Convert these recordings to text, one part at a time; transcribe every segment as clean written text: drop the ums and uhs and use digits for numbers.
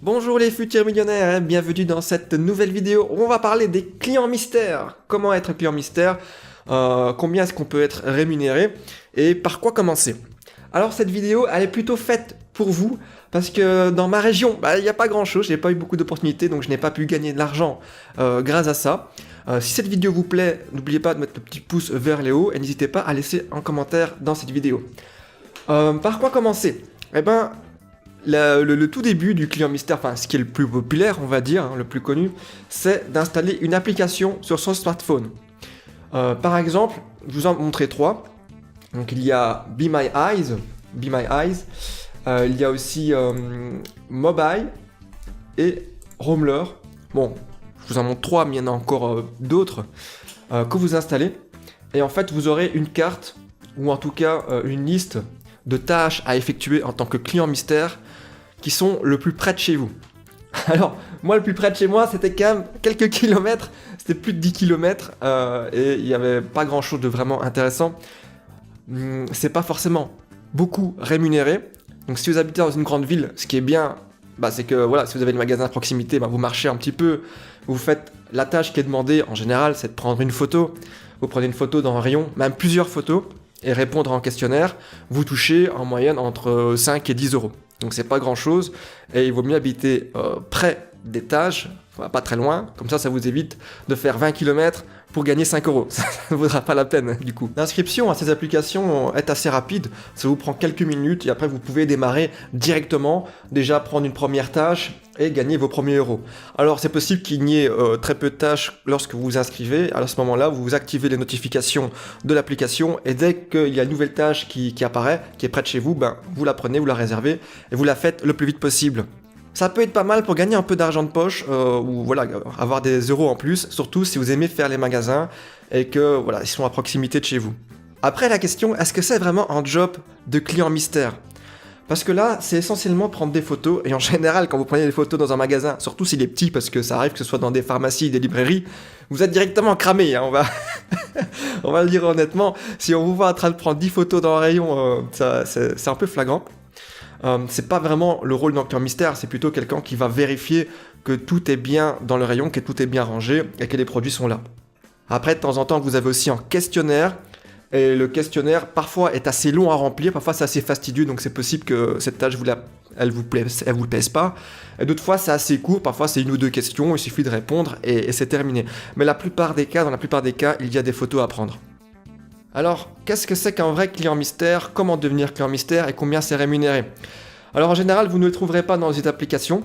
Bonjour les futurs millionnaires, bienvenue dans cette nouvelle vidéo où on va parler des clients mystères. Comment être client mystère, combien est-ce qu'on peut être rémunéré et par quoi commencer. Alors cette vidéo, elle est plutôt faite pour vous parce que dans ma région, il n'y a pas grand chose, j'ai pas eu beaucoup d'opportunités donc je n'ai pas pu gagner de l'argent grâce à ça. Si cette vidéo vous plaît, n'oubliez pas de mettre le petit pouce vers le haut et n'hésitez pas à laisser un commentaire dans cette vidéo. Par quoi commencer? Eh ben, le tout début du client mystère, enfin ce qui est le plus populaire, on va dire, le plus connu, c'est d'installer une application sur son smartphone. Par exemple, je vous en montrer trois. Donc il y a Be My Eyes, il y a aussi Mobile et Roamler. Bon, je vous en montre trois, mais il y en a encore d'autres que vous installez. Et en fait, vous aurez une carte, ou en tout cas une liste de tâches à effectuer en tant que client mystère qui sont le plus près de chez vous. Alors, moi, le plus près de chez moi, c'était quand même quelques kilomètres, c'était plus de 10 kilomètres, et il n'y avait pas grand-chose de vraiment intéressant. C'est pas forcément beaucoup rémunéré, donc si vous habitez dans une grande ville, ce qui est bien, c'est que voilà, si vous avez le magasin à proximité, vous marchez un petit peu, vous faites la tâche qui est demandée, en général, c'est de prendre une photo, vous prenez une photo dans un rayon, même plusieurs photos, et répondre en questionnaire, vous touchez en moyenne entre 5 et 10 euros. Donc c'est pas grand chose, et il vaut mieux habiter près des tâches, pas très loin, comme ça vous évite de faire 20 km pour gagner 5 euros. Ça ne vaudra pas la peine du coup. L'inscription à ces applications est assez rapide, ça vous prend quelques minutes et après vous pouvez démarrer directement, déjà prendre une première tâche et gagner vos premiers euros. Alors c'est possible qu'il n'y ait très peu de tâches lorsque vous vous inscrivez, à ce moment-là vous activez les notifications de l'application et dès qu'il y a une nouvelle tâche qui apparaît, qui est près de chez vous, vous la prenez, vous la réservez et vous la faites le plus vite possible. Ça peut être pas mal pour gagner un peu d'argent de poche ou voilà, avoir des euros en plus, surtout si vous aimez faire les magasins et que voilà, ils sont à proximité de chez vous. Après la question, est-ce que c'est vraiment un job de client mystère? Parce que là, c'est essentiellement prendre des photos, et en général, quand vous prenez des photos dans un magasin, surtout s'il est petit, parce que ça arrive que ce soit dans des pharmacies, des librairies, vous êtes directement cramé, on va on va le dire honnêtement. Si on vous voit en train de prendre 10 photos dans un rayon, c'est un peu flagrant. C'est pas vraiment le rôle d'un client mystère, c'est plutôt quelqu'un qui va vérifier que tout est bien dans le rayon, que tout est bien rangé et que les produits sont là. Après, de temps en temps, vous avez aussi un questionnaire. Et le questionnaire, parfois, est assez long à remplir, parfois c'est assez fastidieux, donc c'est possible que cette tâche, elle vous plaise pas. Et d'autres fois, c'est assez court, parfois c'est une ou deux questions, il suffit de répondre et c'est terminé. Mais dans la plupart des cas, il y a des photos à prendre. Alors, qu'est-ce que c'est qu'un vrai client mystère? Comment devenir client mystère et combien c'est rémunéré? Alors en général, vous ne le trouverez pas dans cette application.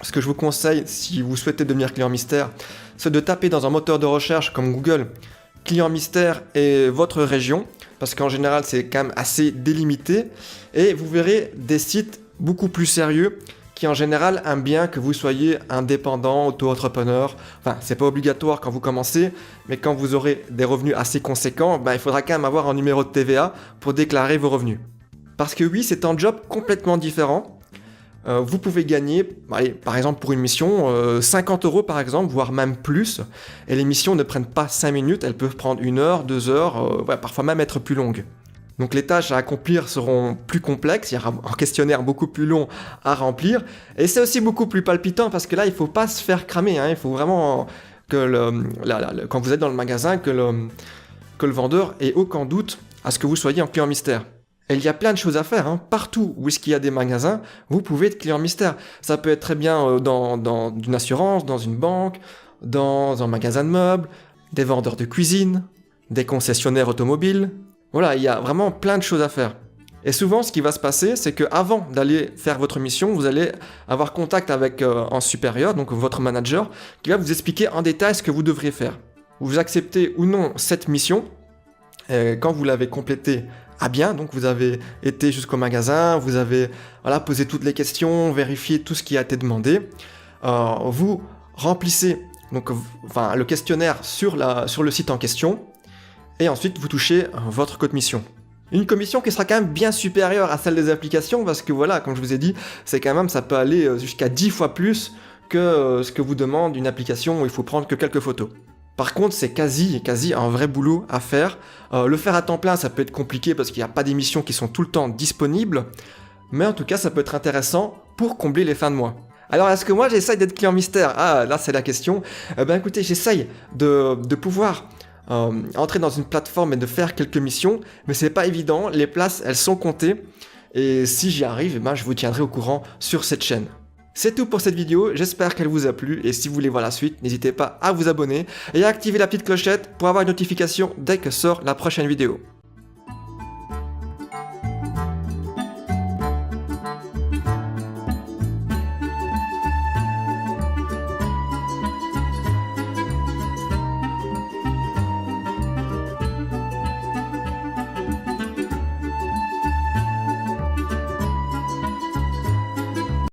Ce que je vous conseille, si vous souhaitez devenir client mystère, c'est de taper dans un moteur de recherche comme Google client mystère et votre région, parce qu'en général c'est quand même assez délimité, et vous verrez des sites beaucoup plus sérieux qui en général aiment bien que vous soyez indépendant, auto-entrepreneur. Enfin, c'est pas obligatoire quand vous commencez, mais quand vous aurez des revenus assez conséquents, il faudra quand même avoir un numéro de TVA pour déclarer vos revenus. Parce que oui, c'est un job complètement différent. Vous pouvez gagner, par exemple pour une mission, 50 euros par exemple, voire même plus. Et les missions ne prennent pas 5 minutes, elles peuvent prendre 1 heure, 2 heures, parfois même être plus longues. Donc les tâches à accomplir seront plus complexes, il y aura un questionnaire beaucoup plus long à remplir. Et c'est aussi beaucoup plus palpitant parce que là, il ne faut pas se faire cramer. Il faut vraiment que quand vous êtes dans le magasin, que le vendeur ait aucun doute à ce que vous soyez un client mystère. Et il y a plein de choses à faire, Partout où est-ce qu'il y a des magasins, vous pouvez être client mystère. Ça peut être très bien dans une assurance, dans une banque, dans un magasin de meubles, des vendeurs de cuisine, des concessionnaires automobiles. Voilà, il y a vraiment plein de choses à faire. Et souvent, ce qui va se passer, c'est qu'avant d'aller faire votre mission, vous allez avoir contact avec un supérieur, donc votre manager, qui va vous expliquer en détail ce que vous devriez faire. Vous acceptez ou non cette mission, et quand vous l'avez complétée à bien, donc vous avez été jusqu'au magasin, vous avez posé toutes les questions, vérifié tout ce qui a été demandé, vous remplissez le questionnaire sur le site en question, et ensuite vous touchez votre commission. Une commission qui sera quand même bien supérieure à celle des applications, parce que voilà, comme je vous ai dit, c'est quand même, ça peut aller jusqu'à 10 fois plus que ce que vous demande une application où il faut prendre que quelques photos. Par contre, c'est quasi un vrai boulot à faire. Le faire à temps plein, ça peut être compliqué parce qu'il n'y a pas d'émissions qui sont tout le temps disponibles, mais en tout cas, ça peut être intéressant pour combler les fins de mois. Alors, est-ce que moi j'essaye d'être client mystère? Ah, là c'est la question. Ben écoutez, j'essaye de pouvoir entrer dans une plateforme et de faire quelques missions, mais c'est pas évident, les places elles sont comptées, et si j'y arrive, eh ben, je vous tiendrai au courant sur cette chaîne. C'est tout pour cette vidéo, j'espère qu'elle vous a plu, et si vous voulez voir la suite, n'hésitez pas à vous abonner et à activer la petite clochette pour avoir une notification dès que sort la prochaine vidéo.